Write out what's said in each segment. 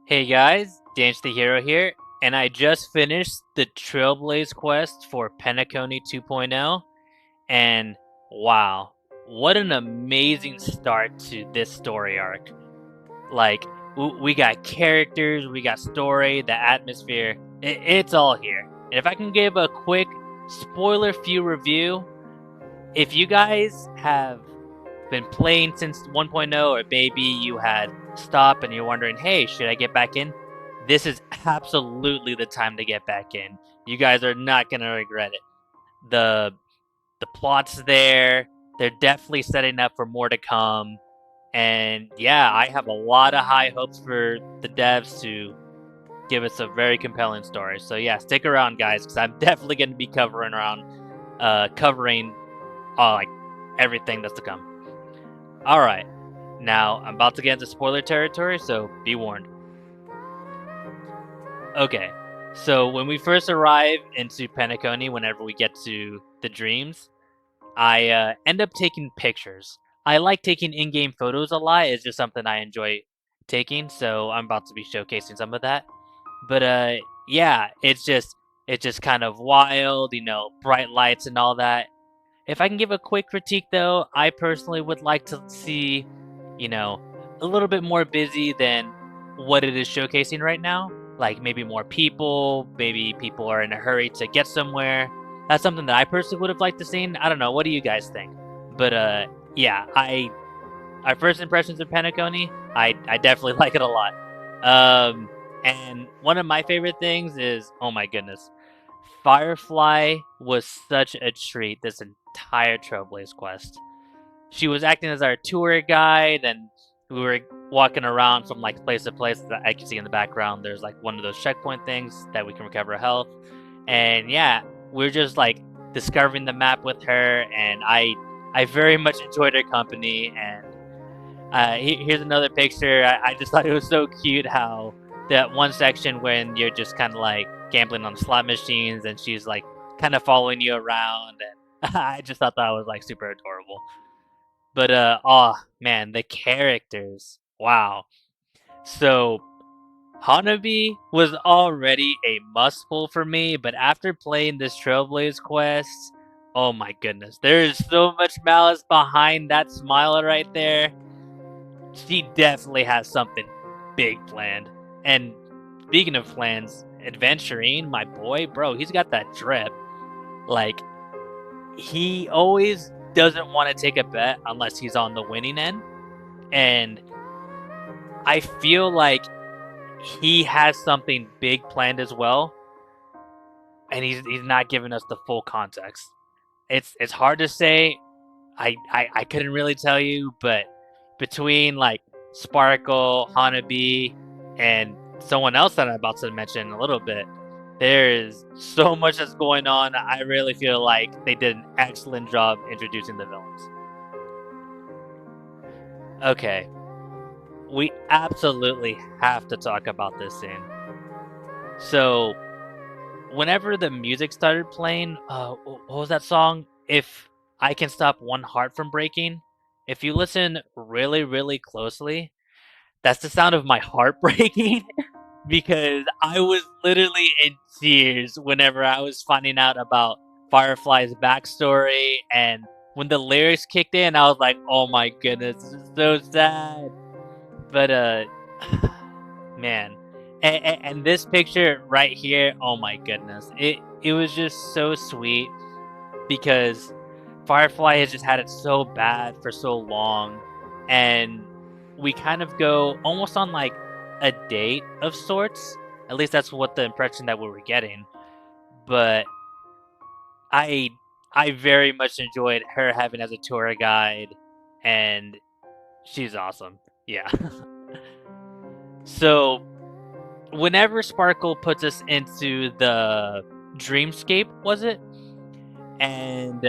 Hey guys, Dance the Hero here, and I just finished the Trailblaze quest for Penacony 2.0, and wow, what an amazing start to this story arc. Like, we got characters, we got story, the atmosphere, it's all here. And if I can give a quick spoiler-free review, if you guys have been playing since 1.0 or maybe you had stopped and you're wondering, hey, should I get back in? This is absolutely the time to get back in. You guys are not going to regret it. The the plot's there. They're definitely setting up for more to come. And yeah, I have a lot of high hopes for the devs to give us a very compelling story. So yeah, stick around guys cuz I'm definitely going to be covering like everything that's to come. All right. Now, I'm about to get into spoiler territory, so be warned. Okay. So, when we first arrive into Penacony, whenever we get to the dreams, I end up taking pictures. I like taking in game photos a lot, it's just something I enjoy taking, so I'm about to be showcasing some of that. But yeah, it's just kind of wild, bright lights and all that. If I can give a quick critique though, I personally would like to see, you know, a little bit more busy than what it is showcasing right now. Like maybe more people, maybe people are in a hurry to get somewhere. That's something that I personally would have liked to see. I don't know, what do you guys think? But yeah, I our first impressions of Penacony, I definitely like it a lot. And one of my favorite things is, oh my goodness, Firefly was such a treat this entire Trailblaze quest. She was acting as our tour guide, and we were walking around from like place to place. That I can see in the background, there's like one of those checkpoint things that we can recover health. And yeah, we're just like discovering the map with her, and I very much enjoyed her company. And here's another picture. I just thought it was so cute how that one section when you're just kind of like gambling on slot machines and she's like kind of following you around, and I just thought that was like super adorable. But oh man, the characters, wow. So Hanabi was already a must pull for me, but after playing this Trailblaze quest, oh my goodness, there is so much malice behind that smile right there. She definitely has something big planned. And speaking of plans, adventuring, my boy, bro, he's got that drip. Like, he always doesn't want to take a bet unless he's on the winning end. And I feel like he has something big planned as well. And he's not giving us the full context. It's hard to say. I couldn't really tell you, but between like Sparkle, Hanabi, and someone else that I'm about to mention in a little bit, there is so much that's going on. I really feel like they did an excellent job introducing the villains. Okay, we absolutely have to talk about this scene. So, whenever the music started playing, what was that song? If I Can Stop One Heart from Breaking. If you listen really, really closely, that's the sound of my heart breaking because I was literally in tears whenever I was finding out about Firefly's backstory. And when the lyrics kicked in, I was like, oh my goodness, this is so sad. But, man. And this picture right here, oh my goodness. It was just so sweet because Firefly has just had it so bad for so long, and we kind of go almost on like a date of sorts. At least that's what the impression that we were getting. But I I very much enjoyed her having as a tour guide, and she's awesome. Yeah. So whenever Sparkle puts us into the dreamscape, was it? And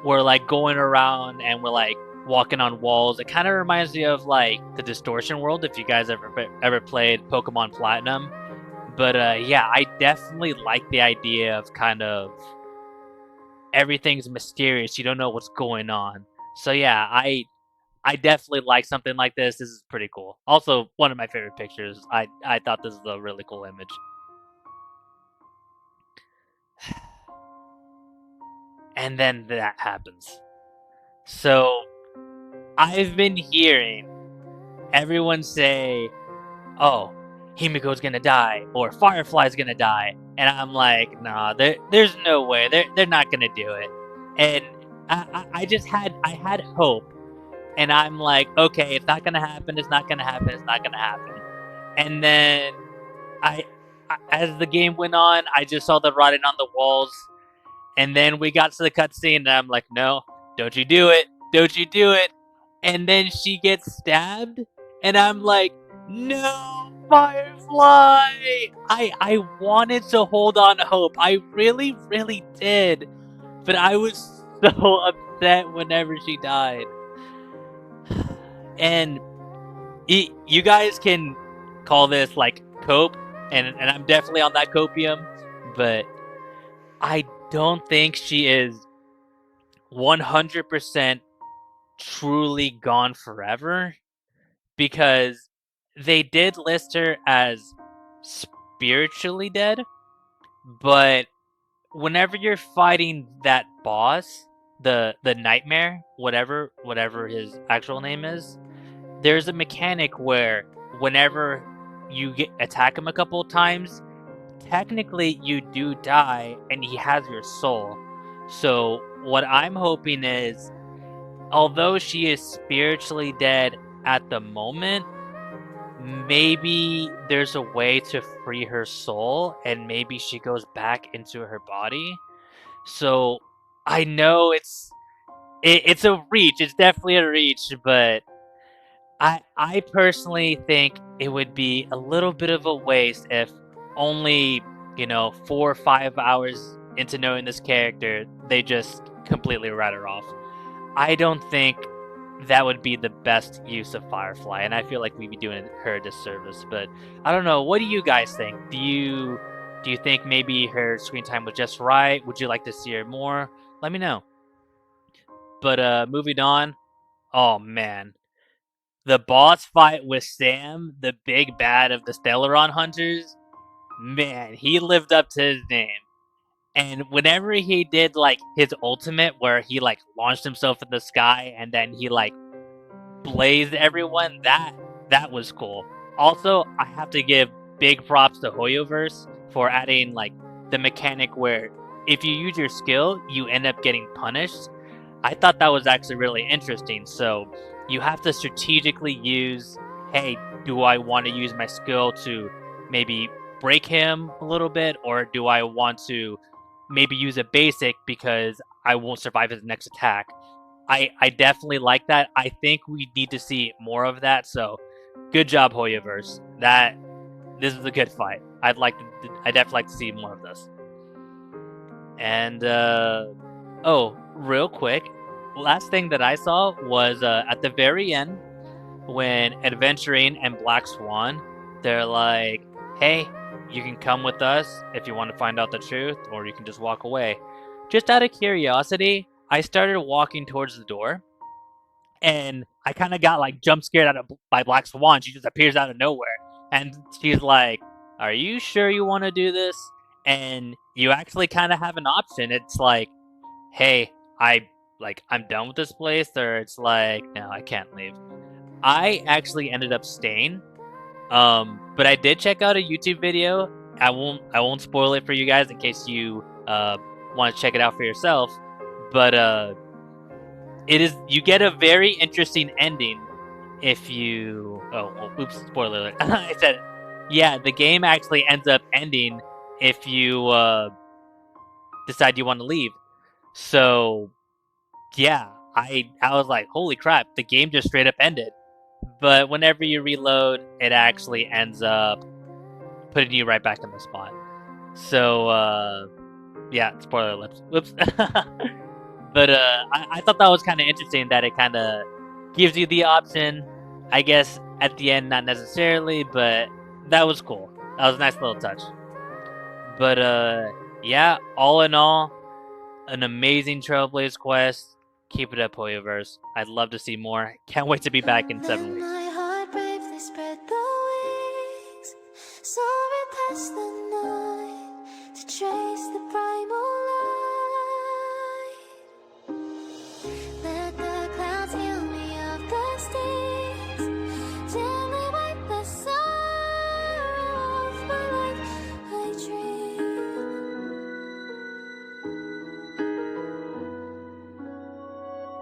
we're like going around and we're like walking on walls. It kind of reminds me of like the Distortion world if you guys ever played Pokemon Platinum. But yeah, I definitely like the idea of kind of everything's mysterious. You don't know what's going on. So yeah, I definitely like something like this. This is pretty cool. Also, one of my favorite pictures. I thought this was a really cool image. And then that happens. So I've been hearing everyone say, "Oh, Himiko's gonna die," or "Firefly's gonna die," and I'm like, "Nah, there's no way. They're not gonna do it." And I just had hope, and I'm like, "Okay, it's not gonna happen. It's not gonna happen. It's not gonna happen." And then I, as the game went on, I just saw the writing on the walls, and then we got to the cutscene, and I'm like, "No, don't you do it! Don't you do it!" And then she gets stabbed, and I'm like, "No, Firefly!" I wanted to hold on to hope. I really, really did, but I was so upset whenever she died. And you guys can call this like cope, and I'm definitely on that copium, but I don't think she is 100% truly gone forever, because they did list her as spiritually dead, but whenever you're fighting that boss, the nightmare, whatever his actual name is, there's a mechanic where whenever you attack him a couple of times, technically you do die and he has your soul. So what I'm hoping is, although she is spiritually dead at the moment, maybe there's a way to free her soul and maybe she goes back into her body. So I know it's a reach. It's definitely a reach, but I personally think it would be a little bit of a waste if only, 4 or 5 hours into knowing this character, they just completely write her off. I don't think that would be the best use of Firefly, and I feel like we'd be doing her a disservice. But I don't know. What do you guys think? Do you think maybe her screen time was just right? Would you like to see her more? Let me know. But moving on. Oh man, the boss fight with Sam, the big bad of the Stellaron Hunters. Man, he lived up to his name. And whenever he did like his ultimate, where he like launched himself in the sky and then he like blazed everyone, that was cool. Also, I have to give big props to Hoyoverse for adding like the mechanic where if you use your skill, you end up getting punished. I thought that was actually really interesting. So you have to strategically use, hey, do I want to use my skill to maybe break him a little bit, or do I want to maybe use a basic because I won't survive his next attack? I definitely like that. I think we need to see more of that. So, good job, Hoyoverse. This is a good fight. I definitely like to see more of this. And oh, real quick, last thing that I saw was at the very end when Adventuring and Black Swan, they're like, "Hey, you can come with us if you want to find out the truth, or you can just walk away." Just out of curiosity, I started walking towards the door, and I kind of got like jump scared by Black Swan. She just appears out of nowhere, and she's like, "Are you sure you want to do this?" And you actually kind of have an option. It's like, "Hey, I'm done with this place," or it's like, "No, I can't leave." I actually ended up staying. But I did check out a YouTube video. I won't spoil it for you guys in case you want to check it out for yourself. But you get a very interesting ending if you oops, spoiler alert. I said it. Yeah, the game actually ends up ending if you decide you want to leave. So yeah, I was like, holy crap, the game just straight up ended. But whenever you reload, it actually ends up putting you right back in the spot. So yeah, spoiler alerts. Whoops. But I thought that was kind of interesting that it kind of gives you the option. I guess at the end, not necessarily, but that was cool. That was a nice little touch. But yeah, all in all, an amazing Trailblaze quest. Keep it up, Hoyoverse. I'd love to see more. Can't wait to be back in 7 weeks.